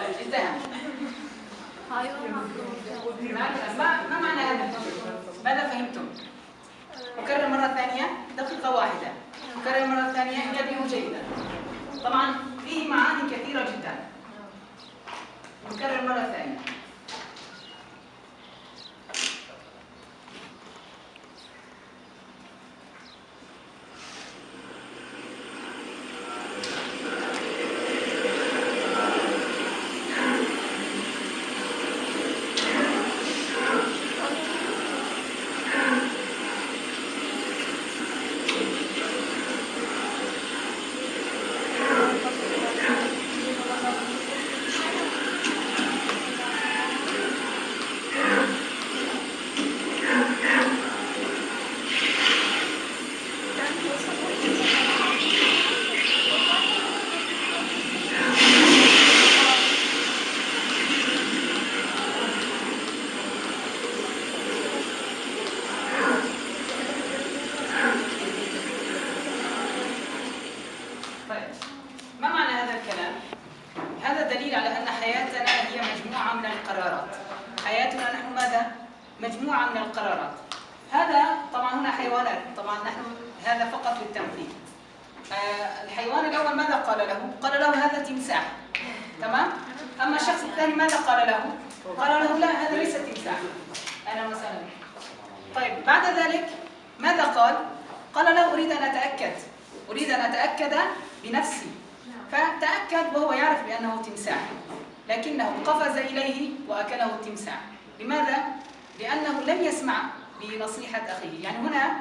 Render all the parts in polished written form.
طيب ازدهم. ما معنى هذا؟ ماذا فهمتم؟ أكرر مرة ثانية، دقيقة واحدة. أكرر مرة ثانية، انتبهوا جيدا. طبعا فيه معاني كثيرة جدا. أكرر مرة ثانية. مجموعة من القرارات. هذا طبعا هنا حيوانات، طبعا نحن هذا فقط للتمثيل. الحيوان الأول ماذا قال له؟ قال له هذا تمساح، تمام؟ أما الشخص الثاني ماذا قال له؟ قال له لا هذا ليس تمساح. أنا مثلا. طيب بعد ذلك ماذا قال؟ قال له أريد أن أتأكد بنفسي. فتأكد وهو يعرف بأنه تمساح، لكنه قفز إليه وأكله التمساح. لماذا؟ لأنه لم يسمع بنصيحة أخيه. يعني هنا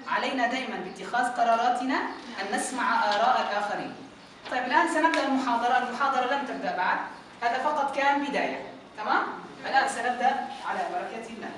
علينا دائما باتخاذ قراراتنا أن نسمع آراء الآخرين. طيب الآن سنبدأ المحاضرة لم تبدأ بعد، هذا فقط كان بداية، تمام؟ الآن سنبدأ على بركة الله.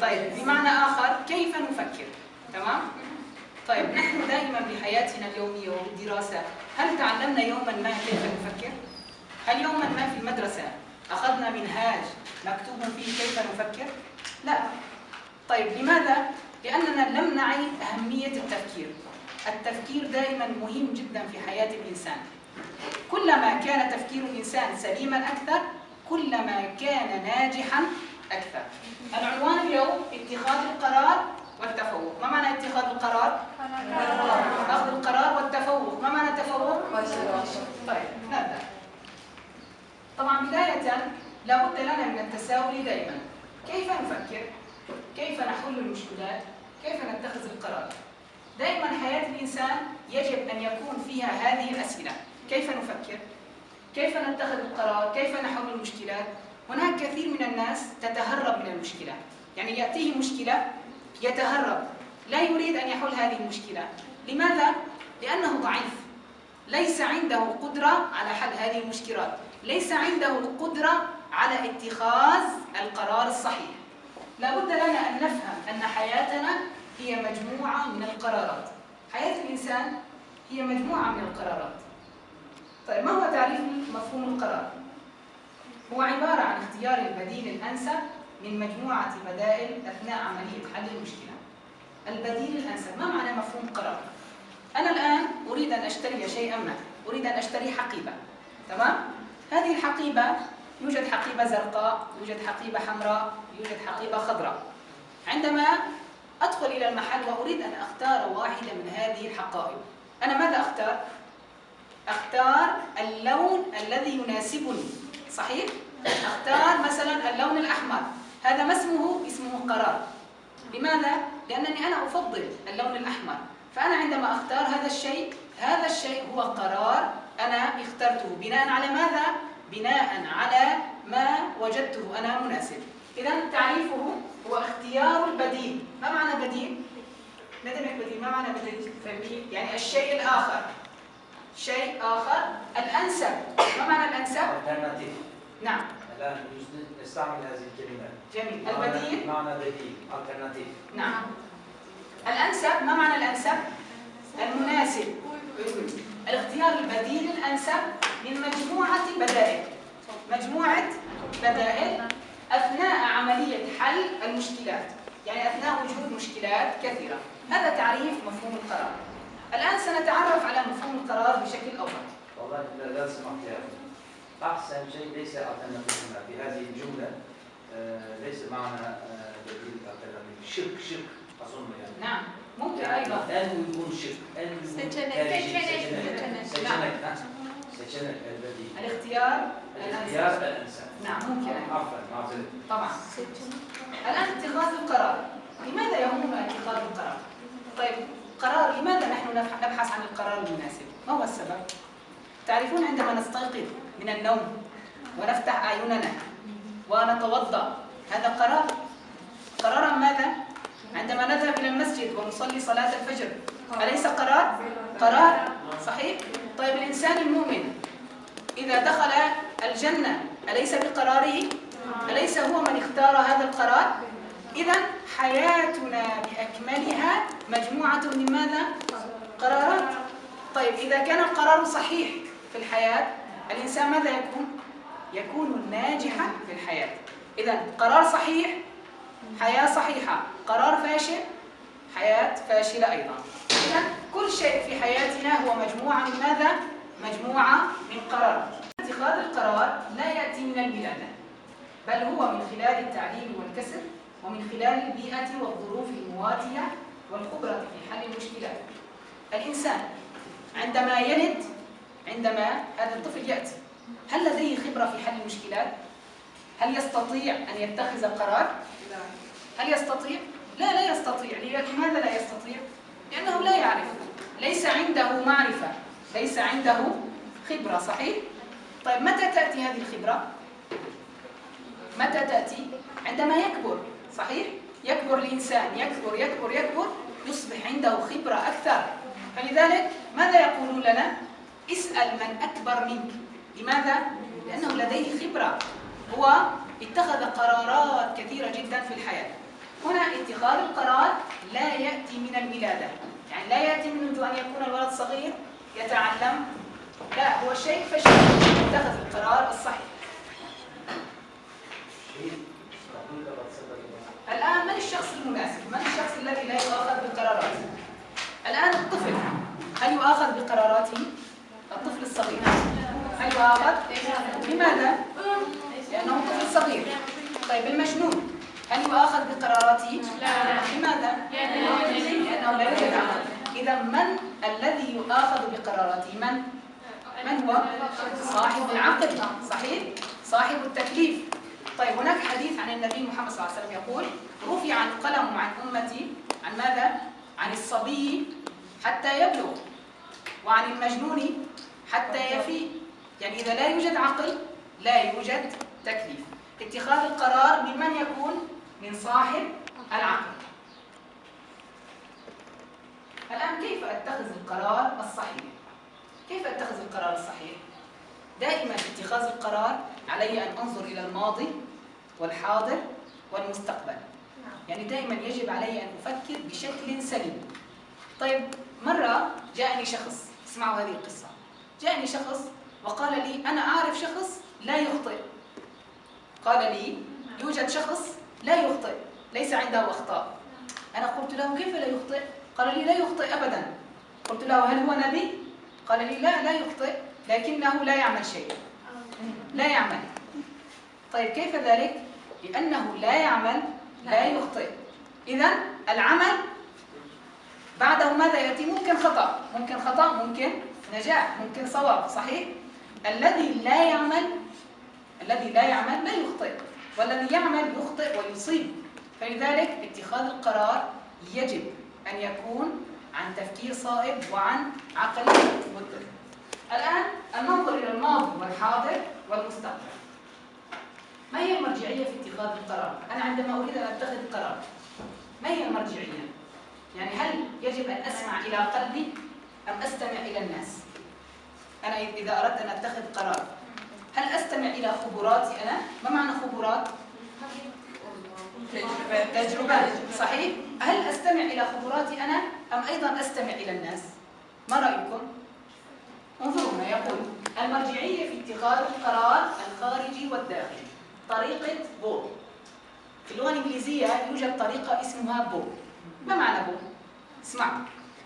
طيب بمعنى آخر كيف نفكر، تمام؟ طيب نحن دائما بحياتنا اليومية وبالدراسة هل تعلمنا يوما ما كيف نفكر؟ هل يوما ما في المدرسة أخذنا منهاج مكتوب فيه كيف نفكر؟ لا. طيب لماذا؟ لأننا لم نعي أهمية التفكير. التفكير دائما مهم جدا في حياة الإنسان. كلما كان تفكير الإنسان سليما أكثر كلما كان ناجحا أكثر. العنوان اليوم اتخاذ القرار والتفوق. ما معنى اتخاذ القرار؟ أخذ القرار والتفوق. ما معنى التفوق؟ طيب نبدأ. طبعا بداية لابد لنا من التساؤل دائما، كيف نفكر؟ كيف نحل المشكلات؟ كيف نتخذ القرار؟ دائما حياة الإنسان يجب أن يكون فيها هذه الأسئلة: كيف نفكر؟ كيف نتخذ القرار؟ كيف نحل المشكلات؟ هناك كثير من الناس تتهرب من المشكلة، يعني يأتيه مشكلة يتهرب، لا يريد أن يحل هذه المشكلة. لماذا؟ لأنه ضعيف، ليس عنده قدرة على حل هذه المشكلات، ليس عنده القدرة على اتخاذ القرار الصحيح. لابد لنا أن نفهم أن حياتنا هي مجموعة من القرارات. حياة الإنسان هي مجموعة من القرارات. طيب ما هو تعريف مفهوم القرار؟ هو عبارة عن اختيار البديل الأنسب من مجموعة بدائل أثناء عملية حل المشكلة. البديل الأنسب، ما معنى مفهوم قرار؟ أنا الآن أريد أن أشتري شيئا ما، أريد أن أشتري حقيبة، تمام؟ هذه الحقيبة يوجد حقيبة زرقاء، يوجد حقيبة حمراء، يوجد حقيبة خضراء. عندما أدخل إلى المحل وأريد أن أختار واحدة من هذه الحقائب، أنا ماذا أختار؟ أختار اللون الذي يناسبني، صحيح؟ أختار مثلا اللون الأحمر، هذا ما اسمه؟ اسمه قرار. لماذا؟ لأنني أنا أفضل اللون الأحمر، فأنا عندما أختار هذا الشيء هو قرار أنا اخترته بناء على ماذا؟ بناء على ما وجدته أنا مناسب. إذن تعريفه هو اختيار البديل. ما معنى بديل؟ ندمك بديل، ما معنى بديل؟ فهمتي؟ يعني الشيء الآخر، شيء آخر الأنسب. ما معنى الأنسب؟ alternative. نعم. الآن نستعمل هذه الكلمات. جميل. البديل؟ معنى بديل، alternative. نعم. الأنسب، ما معنى الأنسب؟ المناسب. الاختيار البديل الأنسب من مجموعة بدائل. مجموعة بدائل أثناء عملية حل المشكلات، يعني أثناء وجود مشكلات كثيرة. هذا تعريف مفهوم القرار. الآن سنتعرف على مفهوم القرار بشكل أوضح. والله لا سمحت يا أخي. أحسن شيء ليس alternative هنا في هذه الجملة، ليس معنى بديل alternative. شك أظن يعني. نعم ممكن أيضا. أن يكون شك، أن يكون سجنك البديل. الاختيار الأنسب. نعم ممكن. عفوا معذرة. طبعا. الآن اتخاذ القرار. لماذا يهمنا اتخاذ القرار؟ طيب قرار، لماذا نحن نبحث عن القرار المناسب؟ ما هو السبب؟ تعرفون عندما نستيقظ من النوم ونفتح أعيننا ونتوضأ، هذا قرار. قرارا ماذا؟ عندما نذهب إلى المسجد ونصلي صلاة الفجر، أليس قرار؟ قرار، صحيح؟ طيب الإنسان المؤمن إذا دخل الجنة أليس بقراره؟ أليس هو من اختار هذا القرار؟ إذا حياتنا بأكملها مجموعة من ماذا؟ قرارات. طيب إذا كان القرار صحيح في الحياة، الإنسان ماذا يكون؟ يكون ناجحا في الحياة. إذا قرار صحيح حياة صحيحة، قرار فاشل حياة فاشلة أيضا. إذا كل شيء في حياتنا هو مجموعة من ماذا؟ مجموعة من قرارات. اتخاذ القرار لا يأتي من الولادة، بل هو من خلال التعليم والكسب، ومن خلال البيئة والظروف المواتية والخبرة في حل المشكلات. الإنسان عندما يلد، عندما هذا الطفل يأتي، هل لديه خبرة في حل المشكلات؟ هل يستطيع أن يتخذ قرار؟ هل يستطيع؟ لا يستطيع. لماذا لا يستطيع؟ لأنه لا يعرف، ليس عنده معرفة، ليس عنده خبرة، صحيح؟ طيب متى تأتي هذه الخبرة؟ متى تأتي؟ عندما يكبر، صحيح؟ يكبر الإنسان، يكبر يصبح عنده خبرة أكثر. فلذلك ماذا يقولون لنا؟ اسأل من أكبر منك. لماذا؟ لأنه لديه خبرة، هو اتخذ قرارات كثيرة جدا في الحياة. هنا اتخاذ القرار لا يأتي من الولادة، يعني لا يأتي منذ أن يكون الولد صغير يتعلم، لا، هو شيء فشل اتخذ القرار الصحيح. الآن من الشخص المناسب؟ من الشخص الذي لا يؤاخذ بالقرارات؟ الآن الطفل هل يؤاخذ بقراراته؟ الطفل الصغير هل يؤاخذ؟ لماذا؟ لأنه طفل صغير. طيب المجنون هل يؤاخذ بقراراته؟ لماذا؟ لأنه لا يوجد عقل. إذا من الذي يؤاخذ بقراراته؟ من هو؟ صاحب العقل، صحيح؟ صاحب التكليف. طيب هناك حديث عن النبي محمد صلى الله عليه وسلم يقول: رفع القلم عن أمتي عن ماذا؟ عن الصبي حتى يبلغ، وعن المجنون حتى يفيق. يعني إذا لا يوجد عقل لا يوجد تكليف. اتخاذ القرار ممن يكون؟ من صاحب العقل. الآن كيف أتخذ القرار الصحيح؟ كيف أتخذ القرار الصحيح؟ دائما اتخاذ القرار علي أن أنظر إلى الماضي والحاضر والمستقبل. يعني دائما يجب علي أن أفكر بشكل سليم. طيب مرة جاءني شخص، اسمعوا هذه القصة. جاءني شخص وقال لي: أنا أعرف شخص لا يخطئ. قال لي: يوجد شخص لا يخطئ، ليس عنده أخطاء. أنا قلت له: كيف لا يخطئ؟ قال لي: لا يخطئ أبدا. قلت له: هل هو نبي؟ قال لي: لا يخطئ، لكنه لا يعمل شيء. لا يعمل. طيب كيف ذلك؟ لأنه لا يعمل لا يخطئ. إذن العمل بعده ماذا يأتي؟ ممكن خطأ، ممكن خطأ، ممكن نجاح، ممكن صواب، صحيح؟ الذي لا يعمل لا يخطئ، والذي يعمل يخطئ ويصيب. فلذلك اتخاذ القرار يجب أن يكون عن تفكير صائب وعن عقل مدرك. الآن ننظر إلى الماضي والحاضر والمستقبل. ما هي المرجعية في اتخاذ القرار؟ أنا عندما أريد أن أتخذ قرار، ما هي المرجعية؟ يعني هل يجب أن أسمع إلى قلبي أم أستمع إلى الناس؟ أنا إذا أردت أن أتخذ قرار هل أستمع إلى خبراتي أنا؟ ما معنى خبرات؟ تجربات، صحيح؟ هل أستمع إلى خبراتي أنا أم أيضا أستمع إلى الناس؟ ما رأيكم؟ انظروا هنا يقول المرجعية في اتخاذ القرار الخارجي والداخلي طريقة بول. في اللغة الإنجليزية يوجد طريقة اسمها بول. ما معنى بول؟ اسمعوا،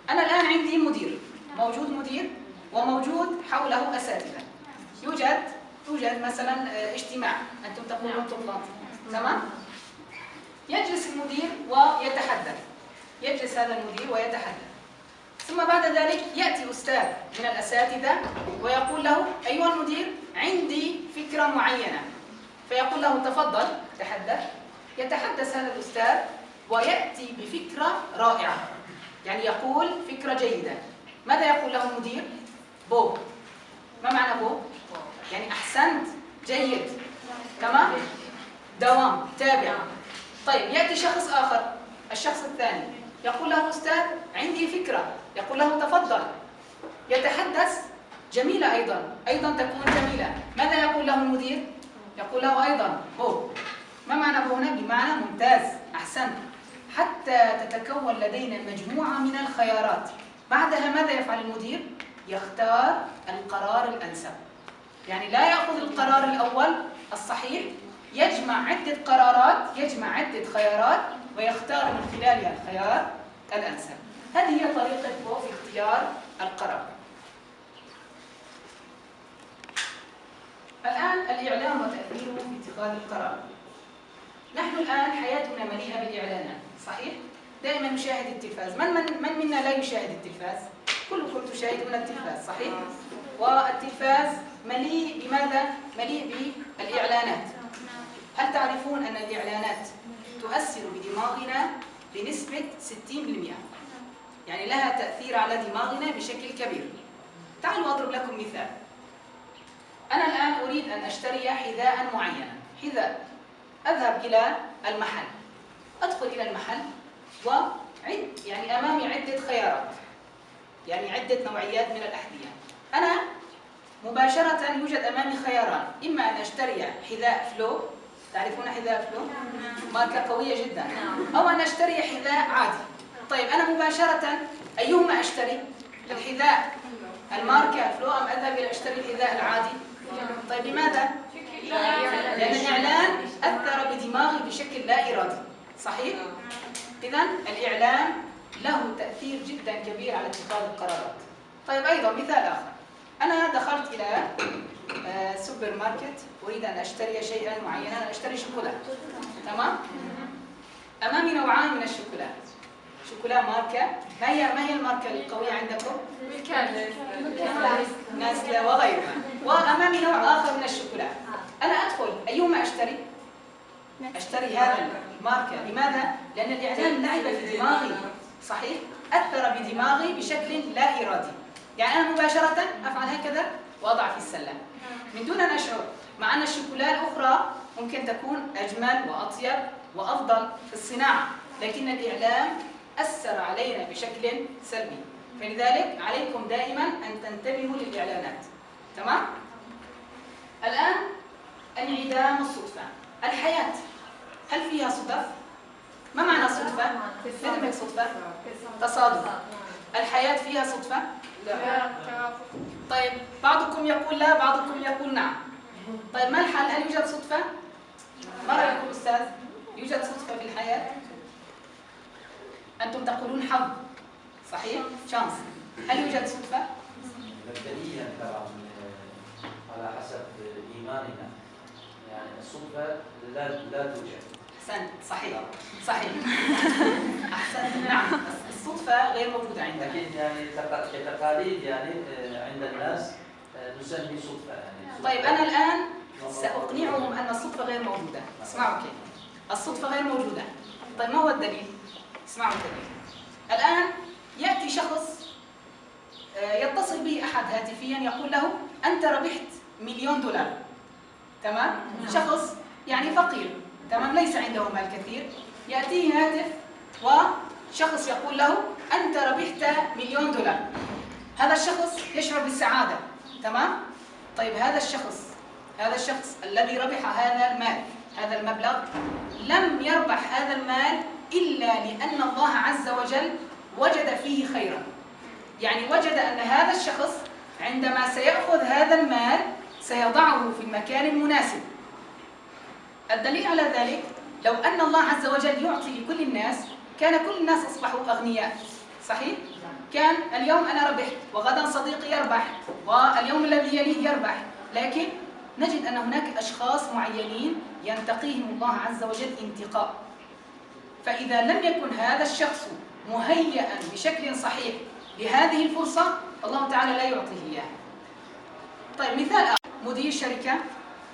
أنا الآن عندي مدير، موجود مدير وموجود حوله أساتذة. يوجد مثلا اجتماع، أنتم تقولون طلاب، تمام؟ يجلس المدير ويتحدث، يجلس هذا المدير ويتحدث، ثم بعد ذلك يأتي أستاذ من الأساتذة ويقول له أيها المدير عندي فكرة معينة، فيقول له تفضل تحدث. يتحدث هذا الأستاذ ويأتي بفكرة رائعة، يعني يقول فكرة جيدة. ماذا يقول له المدير؟ بو. ما معنى بو؟ يعني أحسنت، جيد، تمام؟ دوام، تابع. طيب يأتي شخص آخر، الشخص الثاني يقول له أستاذ عندي فكرة، يقول له تفضل. يتحدث، جميلة أيضا تكون جميلة. ماذا يقول له المدير؟ يقول له أيضا بو. ما معنى بو هنا؟ بمعنى ممتاز، أحسنت، حتى تتكون لدينا مجموعة من الخيارات. بعدها ماذا يفعل المدير؟ يختار القرار الأنسب، يعني لا يأخذ القرار الأول الصحيح، يجمع عدة قرارات، يجمع عدة خيارات ويختار من خلالها الخيار الأنسب. هذه هي طريقة بو في اختيار القرار. الآن الإعلام وتأثيره في اتخاذ القرار. نحن الآن حياتنا مليئة بالإعلانات، صحيح؟ دائما نشاهد التلفاز. من منا لا يشاهد التلفاز؟ كلكم تشاهدون التلفاز، صحيح؟ والتلفاز مليء بماذا؟ مليء بالإعلانات. هل تعرفون أن الإعلانات تؤثر بدماغنا بنسبة 60%؟ يعني لها تأثير على دماغنا بشكل كبير. تعالوا أضرب لكم مثال. أنا الآن أريد أن أشتري حذاء معينا، حذاء. أذهب إلى المحل، أدخل إلى المحل يعني أمامي عدة خيارات، يعني عدة نوعيات من الأحذية. أنا مباشرة يوجد أمامي خياران، إما أن أشتري حذاء فلو، تعرفون حذاء فلو؟ ماركة قوية جدا. أو أن أشتري حذاء عادي. طيب أنا مباشرة أيهما أشتري؟ الحذاء الماركة فلو أم أذهب إلى أشتري الحذاء العادي؟ طيب لماذا؟ لأن الإعلان أثر بدماغي بشكل لا إرادي، صحيح؟ إذن الإعلام له تأثير جدا كبير على اتخاذ القرارات. طيب أيضا مثال آخر، أنا دخلت إلى سوبر ماركت، أريد أن أشتري شيئا معينا، أن أشتري شوكولا، تمام؟ أمامي نوعان من الشوكولا، شوكولا ماركة، ما هي الماركة القوية عندكم؟ ناسلة وغيرها. وأمامي نوع آخر من الشوكولا. أنا أدخل أيهما أشتري؟ أشتري هذا الماركة. لماذا؟ لأن الإعلان لعب في دماغي، صحيح؟ أثر بدماغي بشكل لا إرادي. يعني أنا مباشرة أفعل هكذا وأضع في السلة من دون أن أشعر، مع أن الشوكولا الأخرى ممكن تكون أجمل وأطيب وأفضل في الصناعة، لكن الإعلام أثر علينا بشكل سلبي. فلذلك عليكم دائما أن تنتبهوا للإعلانات، تمام؟ الآن انعدام الصدفة. الحياة هل فيها صدف؟ ما معنى صدفة؟ كلمة صدفة تصادف. الحياة فيها صدفة؟ لا. طيب بعضكم يقول لا، بعضكم يقول نعم. طيب ما الحل؟ هل يوجد صدفة؟ ما رأيكم أستاذ؟ يوجد صدفة في الحياة؟ أنتم تقولون حظ، صحيح؟ شانس. هل يوجد صدفة؟ مبدئيا طبعا على حسب إيماننا، يعني الصدفة لا توجد. أحسنت، صحيح صحيح. أحسنت، نعم، الصدفة غير موجودة عندنا. لكن يعني كتقاليد يعني عند الناس نسمي صدفة يعني. طيب أنا الآن سأقنعهم أن الصدفة غير موجودة. اسمعوا كيف. الصدفة غير موجودة. طيب ما هو الدليل؟ اسمعوا الدليل. الآن يأتي شخص يتصل به أحد هاتفيا يقول له أنت ربحت $1,000,000، تمام؟ شخص يعني فقير، تمام، ليس عنده مال كثير، يأتيه هاتف شخص يقول له أنت ربحت $1,000,000. هذا الشخص يشعر بالسعادة، تمام؟ طيب هذا الشخص الذي ربح هذا المال، هذا المبلغ، لم يربح هذا المال إلا لأن الله عز وجل وجد فيه خيرا. يعني وجد أن هذا الشخص عندما سيأخذ هذا المال سيضعه في المكان المناسب. الدليل على ذلك لو أن الله عز وجل يعطي لكل الناس كان كل الناس أصبحوا أغنياء، صحيح؟ كان اليوم أنا ربحت وغدا صديقي يربح واليوم الذي يليه يربح، لكن نجد أن هناك أشخاص معينين ينتقيهم الله عز وجل انتقاء. فإذا لم يكن هذا الشخص مهيئا بشكل صحيح لهذه الفرصة الله تعالى لا يعطيه إياها. طيب مثال آخر، مدير شركة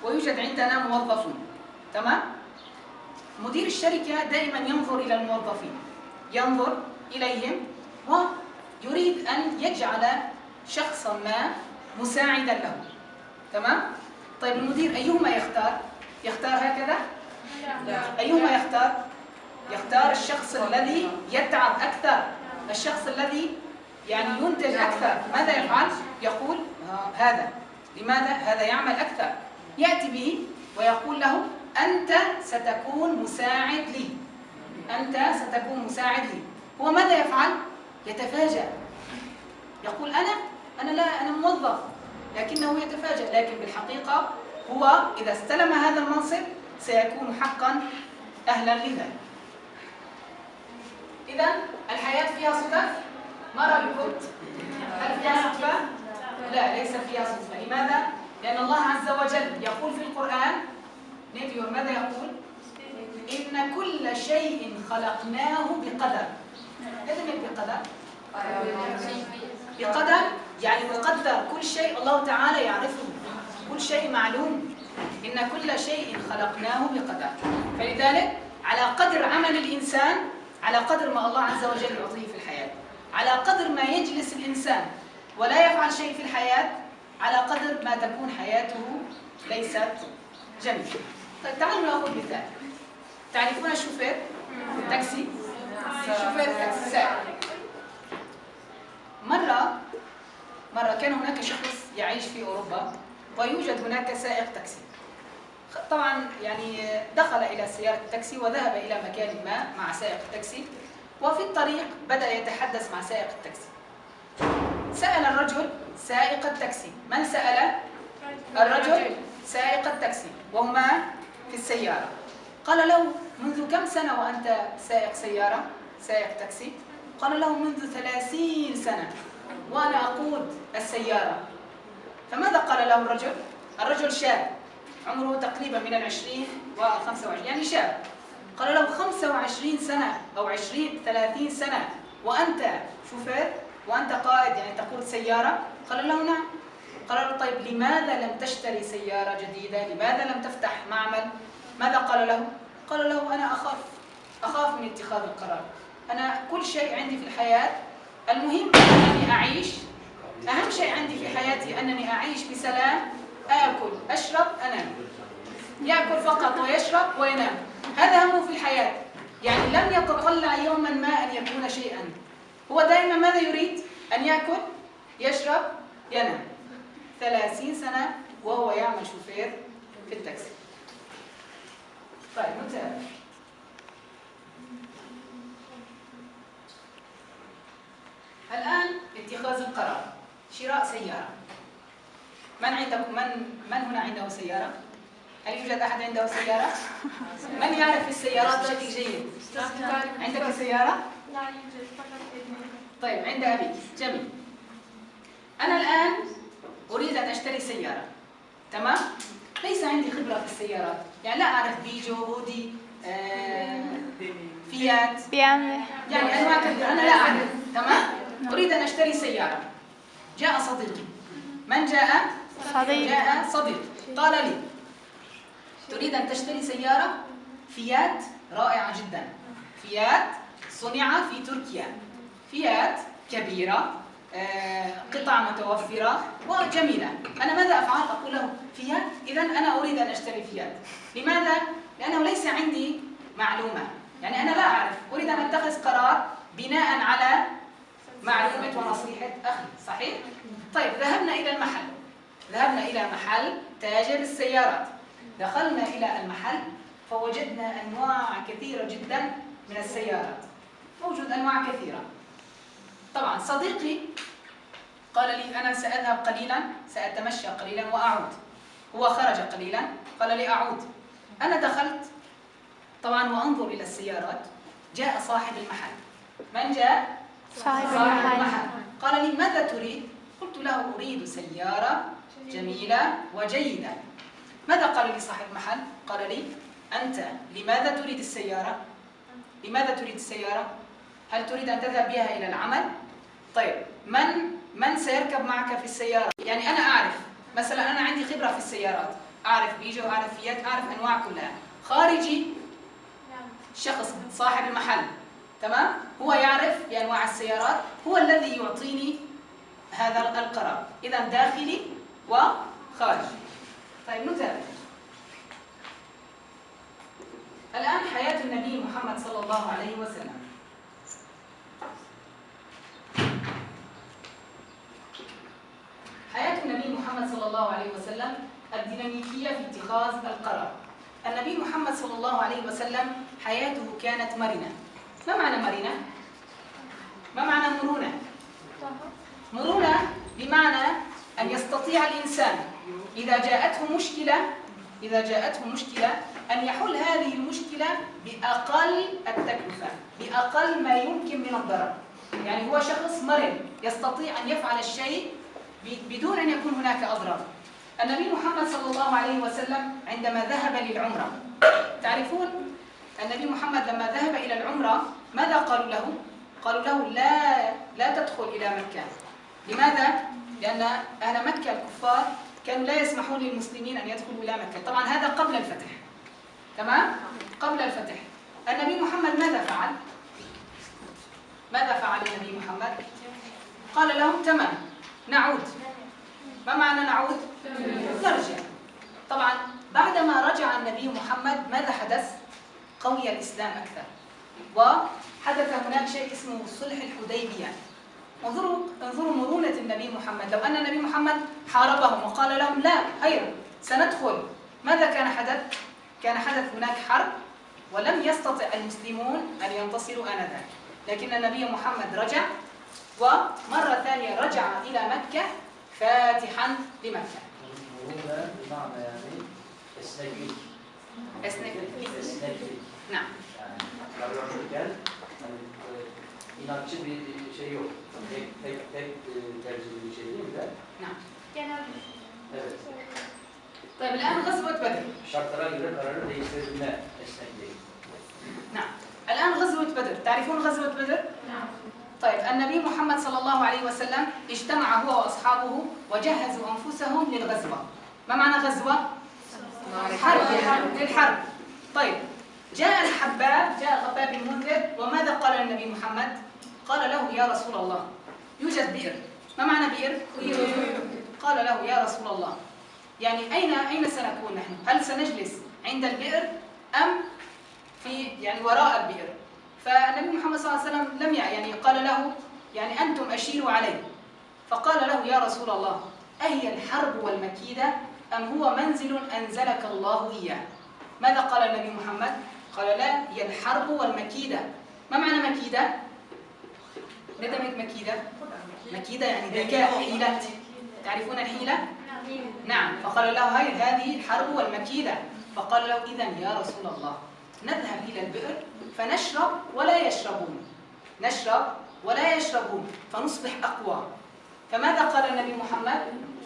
ويوجد عندنا موظفون، تمام؟ مدير الشركة دائما ينظر إلى الموظفين، ينظر إليهم ويريد أن يجعل شخصا ما مساعدا له، تمام؟ طيب المدير أيهما يختار؟ يختار هكذا؟ لا. أيهما يختار؟ يختار الشخص الذي يتعب أكثر، الشخص الذي يعني ينتج أكثر. ماذا يفعل؟ يقول هذا، لماذا؟ هذا يعمل أكثر. يأتي به ويقول له أنت ستكون مساعد لي، أنت ستكون مساعد لي. هو ماذا يفعل؟ يتفاجأ، يقول أنا موظف، لكنه يتفاجأ، لكن بالحقيقة هو إذا استلم هذا المنصب سيكون حقا أهلا لذلك. إذا الحياة فيها صدف؟ ما رأيكم؟ هل فيها صدفة؟ لا، ليس فيها صدفة. لماذا؟ لأن الله عز وجل يقول في القرآن، نيفيور ماذا يقول؟ إن كل شيء خلقناه بقدر. إذا بقدر؟ بقدر يعني مقدر، كل شيء الله تعالى يعرفه، كل شيء معلوم. إن كل شيء خلقناه بقدر. فلذلك على قدر عمل الإنسان، على قدر ما الله عز وجل يعطيه في الحياة، على قدر ما يجلس الإنسان ولا يفعل شيء في الحياة، على قدر ما تكون حياته ليست جميلة. طيب تعالوا نأخذ مثال. تعرفون الشوفير التاكسي؟ شوفير التاكسي سائق. مرة كان هناك شخص يعيش في أوروبا ويوجد هناك سائق تاكسي. طبعا يعني دخل إلى سيارة التاكسي وذهب إلى مكان ما مع سائق التاكسي، وفي الطريق بدأ يتحدث مع سائق التاكسي. سأل الرجل سائق التاكسي، من سأل؟ الرجل سائق التاكسي، وهما في السيارة. قال له منذ كم سنة وأنت سائق سيارة، سائق تاكسي؟ قال له منذ 30 سنة وأنا أقود السيارة. فماذا قال له الرجل؟ الرجل شاب عمره تقريبا من 20 و25، يعني شاب. قال له 25 سنة أو 30 سنة وأنت شوفير وأنت قائد، يعني تقود سيارة؟ قال له نعم. قال له طيب لماذا لم تشتري سيارة جديدة؟ لماذا لم تفتح معمل؟ ماذا قال له؟ قال له أنا أخاف من اتخاذ القرار. أنا كل شيء عندي في الحياة المهم أنني أعيش، أهم شيء عندي في حياتي أنني أعيش بسلام، آكل أشرب أنام، يأكل فقط ويشرب وينام، هذا همه في الحياة. يعني لم يتطلع يوما ما أن يكون شيئا، هو دائما ماذا يريد؟ أن يأكل يشرب ينام. 30 سنة وهو يعمل شوفير في التاكسي. طيب نتابع. الآن اتخاذ القرار، شراء سيارة. من عندكم من هنا عنده سيارة؟ هل يوجد أحد عنده سيارة؟ من يعرف في السيارات بشكل جيد؟ عندك سيارة؟ لا يوجد، فقط ابني. طيب عند أبيك، جميل. أنا الآن أريد أن أشتري سيارة، تمام؟ ليس عندي خبرة في السيارات، يعني لا أعرف بيجو، هودي، فيات، يعني أنواع كثيرة أنا لا أعرف، تمام؟ أريد أن أشتري سيارة. جاء صديقي. من جاء؟ صديق. جاء صديق قال لي تريد أن تشتري سيارة فيات رائعة جدا، فيات صنع في تركيا، فيات كبيرة، قطع متوفرة وجميلة. أنا ماذا أفعل؟ أقول له فيات؟ إذا أنا أريد أن أشتري فيات. لماذا؟ لأنه ليس عندي معلومة، يعني أنا لا أعرف، أريد أن أتخذ قرار بناء على معلومة ونصيحة أخي، صحيح؟ طيب ذهبنا إلى محل تاجر السيارات. دخلنا إلى المحل فوجدنا أنواع كثيرة جدا من السيارات، موجود أنواع كثيرة. طبعا صديقي قال لي أنا سأذهب قليلا، سأتمشى قليلا وأعود. هو خرج قليلا قال لي أعود. أنا دخلت طبعا وأنظر إلى السيارات. جاء صاحب المحل. من جاء؟ صاحب المحل. قال لي ماذا تريد؟ قلت له أريد سيارة جميلة وجيدة. ماذا قال لي صاحب المحل؟ قال لي أنت لماذا تريد السيارة؟ لماذا تريد السيارة؟ هل تريد أن تذهب بها إلى العمل؟ طيب من سيركب معك في السيارة؟ يعني أنا أعرف مثلا، أنا عندي خبرة في السيارات، أعرف بيجو، أعرف فيات، أعرف أنواع كلها. خارجي شخص صاحب المحل، تمام؟ هو يعرف بأنواع السيارات، هو الذي يعطيني هذا القرار. إذا داخلي وخارجي. طيب نتابع. الآن حياة النبي محمد صلى الله عليه وسلم. حياة النبي محمد صلى الله عليه وسلم الديناميكية في اتخاذ القرار. النبي محمد صلى الله عليه وسلم حياته كانت مرنة. ما معنى مرنة؟ ما معنى مرونة؟ مرونة بمعنى أن يستطيع الإنسان إذا جاءته مشكلة أن يحل هذه المشكلة بأقل التكلفة، بأقل ما يمكن من الضرر. يعني هو شخص مرن يستطيع أن يفعل الشيء بدون أن يكون هناك أضرار. النبي محمد صلى الله عليه وسلم عندما ذهب للعمرة، تعرفون النبي محمد لما ذهب إلى العمرة ماذا قالوا له؟ قالوا له لا تدخل إلى مكة. لماذا؟ لأن أهل مكة الكفار كانوا لا يسمحون للمسلمين أن يدخلوا إلى مكة. طبعا هذا قبل الفتح، تمام؟ قبل الفتح. النبي محمد ماذا فعل؟ ماذا فعل النبي محمد؟ قال لهم تمام نعود. ما معنى نعود؟ نرجع. طبعا بعدما رجع النبي محمد ماذا حدث؟ قوي الإسلام أكثر، وحدث هناك شيء اسمه صلح الحديبية. انظروا مرونة النبي محمد. لو أن النبي محمد حاربهم وقال لهم لا هيا سندخل، ماذا كان حدث؟ كان حدث هناك حرب ولم يستطع المسلمون أن ينتصروا آنذاك. لكن النبي محمد رجع، ومرة ثانية رجع إلى مكة فاتحا لمكة. مرونة بمعنى يعني esneklik. نعم. Yani konuşurken inatçı bir şey yok. Tek tercihli bir şey değil de. نعم. Evet. طيب الآن غزوة بدر. Şartlara göre kararı değiştirebilme esnekliği. نعم. الآن غزوة بدر. تعرفون غزوة بدر؟ نعم. طيب النبي محمد صلى الله عليه وسلم اجتمع هو وأصحابه وجهزوا أنفسهم للغزوة. ما معنى غزوة؟ حرب، للحرب. طيب جاء خباب بن منذر، وماذا قال النبي محمد؟ قال له يا رسول الله يوجد بئر. ما معنى بئر؟ قال له يا رسول الله يعني أين سنكون نحن؟ هل سنجلس عند البئر أم في يعني وراء البئر؟ فالنبي محمد صلى الله عليه وسلم لم يعني قال له يعني أنتم أشيروا عليه. فقال له يا رسول الله أهي الحرب والمكيدة أم هو منزل أنزلك الله إياه؟ ماذا قال النبي محمد؟ قال لا، هي الحرب والمكيدة. ما معنى مكيدة؟ ندمت مكيدة؟ مكيدة يعني ذكاء، حيلة. تعرفون الحيلة؟ نعم. فقال له هذه الحرب والمكيدة. فقال له إذن يا رسول الله نذهب إلى البئر فنشرب ولا يشربون، نشرب ولا يشربون فنصبح أقوى. فماذا قال النبي محمد؟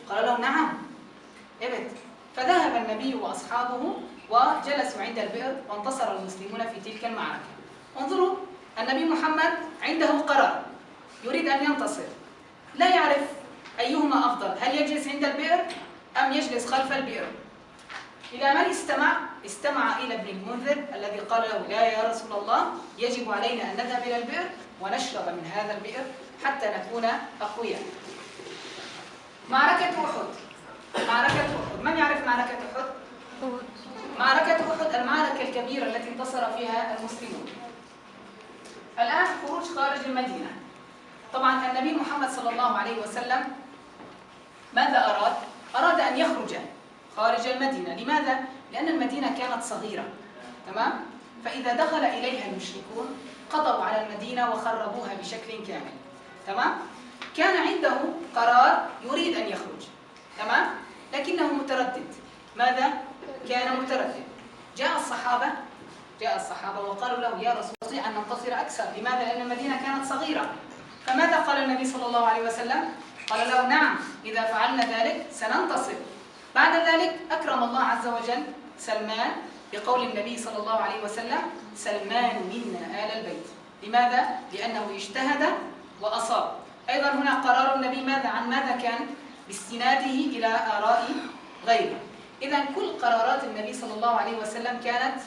قال له نعم ابد. فذهب النبي وأصحابه وجلسوا عند البئر وانتصر المسلمون في تلك المعركة. انظروا النبي محمد عنده قرار، يريد أن ينتصر، لا يعرف أيهما أفضل، هل يجلس عند البئر أم يجلس خلف البئر. إلى من استمع؟ استمع إلى ابن المنذر الذي قال له لا يا رسول الله يجب علينا أن نذهب إلى البئر ونشرب من هذا البئر حتى نكون أقوياء. معركة أحد. من يعرف معركة أحد؟ معركة أحد المعركة الكبيرة التي انتصر فيها المسلمون. الآن خروج خارج المدينة. طبعا النبي محمد صلى الله عليه وسلم ماذا أراد؟ أراد أن يخرج خارج المدينة. لماذا؟ لأن المدينة كانت صغيرة، تمام؟ فإذا دخل إليها المشركون قضوا على المدينة وخربوها بشكل كامل، تمام؟ كان عنده قرار يريد أن يخرج، تمام؟ لكنه متردد. ماذا؟ كان متردد. جاء الصحابة وقالوا له: يا رسول الله، نستطيع أن ننتصر أكثر. لماذا؟ لأن المدينة كانت صغيرة. فماذا قال النبي صلى الله عليه وسلم؟ قال له: نعم، إذا فعلنا ذلك سننتصر. بعد ذلك أكرم الله عز وجل سلمان بقول النبي صلى الله عليه وسلم: سلمان منا آل البيت. لماذا؟ لأنه اجتهد وأصاب. أيضا هنا قرار النبي عن ماذا كان؟ باستناده إلى آراء غيره. إذا كل قرارات النبي صلى الله عليه وسلم كانت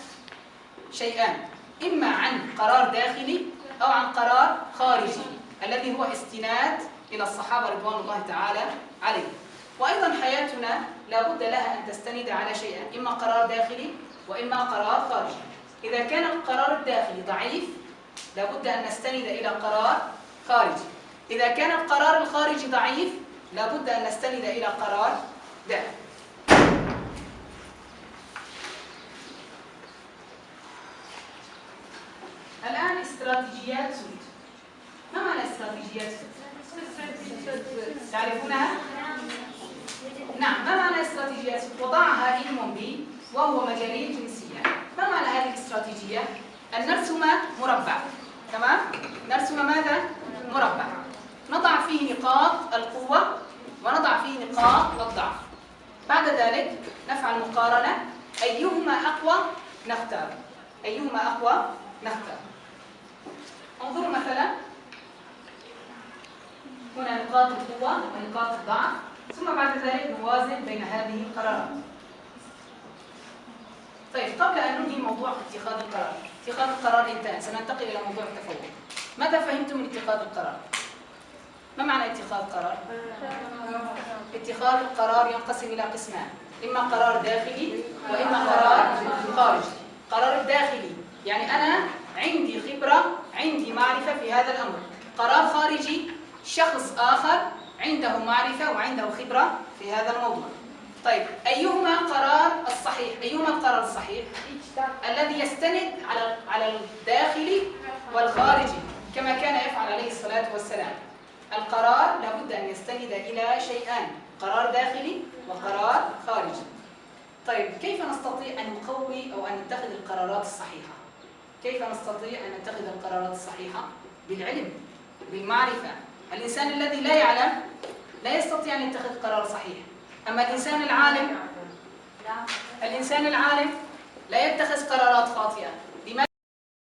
شيئان: إما عن قرار داخلي أو عن قرار خارجي، الذي هو استناد إلى الصحابة رضوان الله تعالى عليهم. وأيضا حياتنا لا بد لها أن تستند على شيئين: إما قرار داخلي وإما قرار خارجي. إذا كان القرار الداخلي ضعيف لا بد أن نستند إلى قرار خارجي. إذا كان القرار الخارجي ضعيف لا بد أن نستند إلى قرار داخلي. الآن استراتيجيات سود. ما معنى استراتيجيات سود؟ تعرفونها؟ نعم. ما معنى استراتيجيات سود؟ وضعها علم بي وهو مجالي جنسيا. ما معنى هذه الاستراتيجية؟ أن نرسم مربع، تمام؟ نرسم ماذا؟ مربع. نضع فيه نقاط القوة ونضع فيه نقاط الضعف. بعد ذلك نفعل مقارنة، أيهما أقوى نختار. أيهما أقوى نختار. انظروا مثلا، هنا نقاط القوة ونقاط الضعف، ثم بعد ذلك نوازن بين هذه القرارات. طيب، قبل أن ننهي موضوع اتخاذ القرار، اتخاذ القرار انتهى، سننتقل إلى موضوع التفوق. ماذا فهمتم من اتخاذ القرار؟ ما معنى اتخاذ قرار؟ اتخاذ القرار ينقسم إلى قسمان: إما قرار داخلي وإما قرار خارجي. قرار الداخلي يعني أنا عندي خبرة، عندي معرفة في هذا الأمر. قرار خارجي شخص آخر عنده معرفة وعنده خبرة في هذا الموضوع. طيب، أيهما قرار الصحيح؟ أيهما القرار الصحيح؟ الذي يستند على الداخلي والخارجي، كما كان يفعل عليه الصلاة والسلام. القرار لابد أن يستند إلى شيئان: قرار داخلي وقرار خارجي. طيب، كيف نستطيع أن نقوي أو أن نتخذ القرارات الصحيحة؟ كيف نستطيع أن نتخذ القرارات الصحيحة؟ بالعلم، بالمعرفة. الإنسان الذي لا يعلم لا يستطيع أن يتخذ قرار صحيح. أما الإنسان العالم لا يتخذ قرارات خاطئة.